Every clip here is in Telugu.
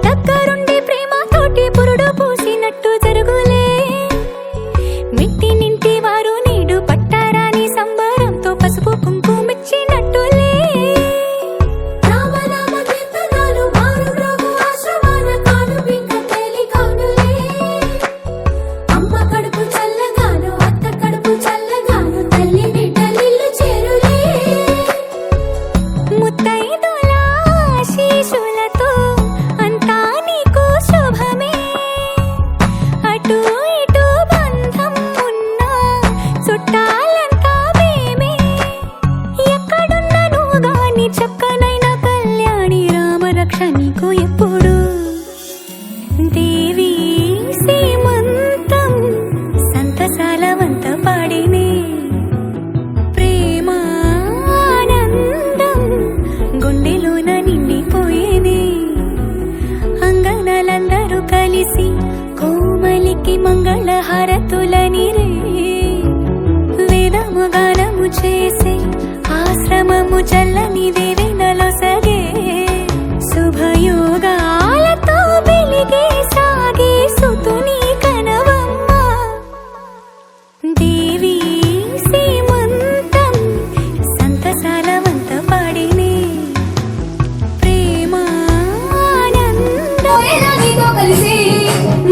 దగ్గరుండి ప్రేమ తోటి పురుడు పూసినట్టు జరుగులే మిట్టి నింటి వారు నీడు పట్టారాని సంబరంతో పసుపు కుంకుమిచ్చినట్టులే నీకు ఎప్పుడు దేవి సీమంతం సంతసాలవంత పాడినే ప్రేమానందం గుండెలోన నిండిపోయేనే అంగనలందరూ కలిసి కోమలికి మంగళహారతులనిరే వేదము గానము చేసే ఆశ్రమము చల్లని దేవేనలో సగే శుభయోగాలతో వెలిగే సాగే సుతుని కనవమ్మ దేవి సీమంతం సంతసాలవంత పాడినే ప్రేమానందం కలిసి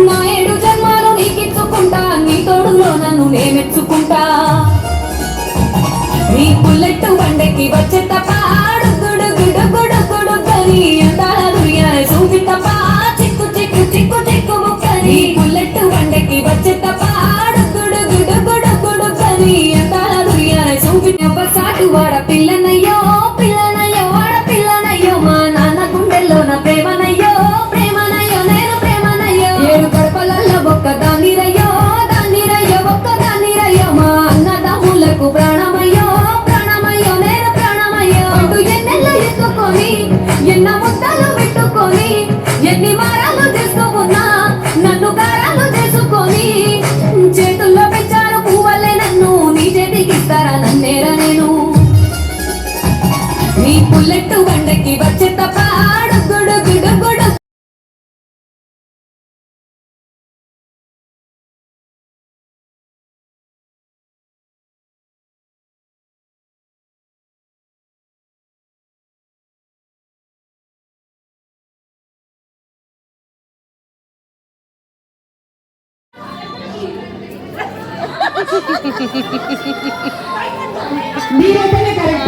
నా 7 జన్మాలు నీకిచ్చుకుంటా నీ తోడులో నన్ను నేమెచ్చుకుంటా నీ పుల్లెట్టు బండకి వచ్చే తపాడు గుడు గుడు గుడు గుడు కని అందాల దుర్యాల చూపి తపా చిక్కు చిక్కు చిక్కు చిక్కు ముక్కని పుల్లెట్టు బండకి వచ్చే తపాడు గుడు గుడు గుడు గుడు కని అందాల దుర్యాల చూపి సాటు వాడ పిల్లనయ్యో పిల్లనయ్యో వాడ పిల్లనయ్యో మా నాన్న గుండెల్లో నా ప్రేమనయ్యో ప్రేమనయ్యో నేను ప్రేమనయ్యో 7 గడపలల్లో ఒక్క దానిరయ్యో దానిరయ్యో ఒక్క దానిరయ్యో మా అన్నదమ్ములకు ప్రాణమయ్యో ఎన్న ముద్దలు పెట్టుకొని ఎన్ని వారాలు చేసుకోకున్నా నన్ను గారాలు చేసుకొని చేతుల్లో పెంచారు పువ్వలే నన్ను నీ చేతికి ఇస్తారా నన్నేరా నేను నీ పుల్లెట్టు బండకి వచ్చే తపాడు గుడు గుడు గుడు మీరైతేనే కరెక్ట్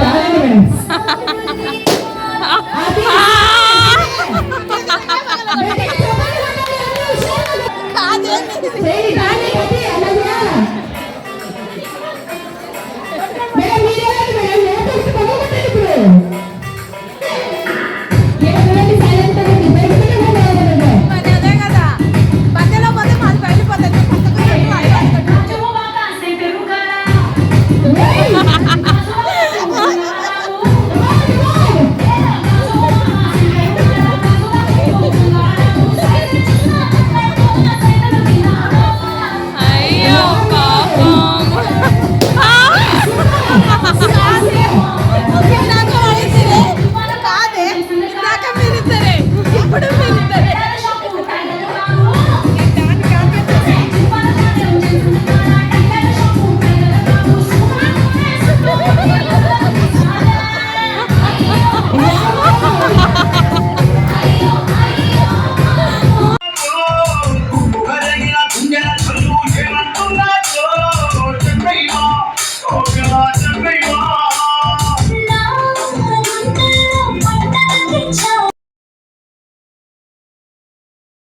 Oh God.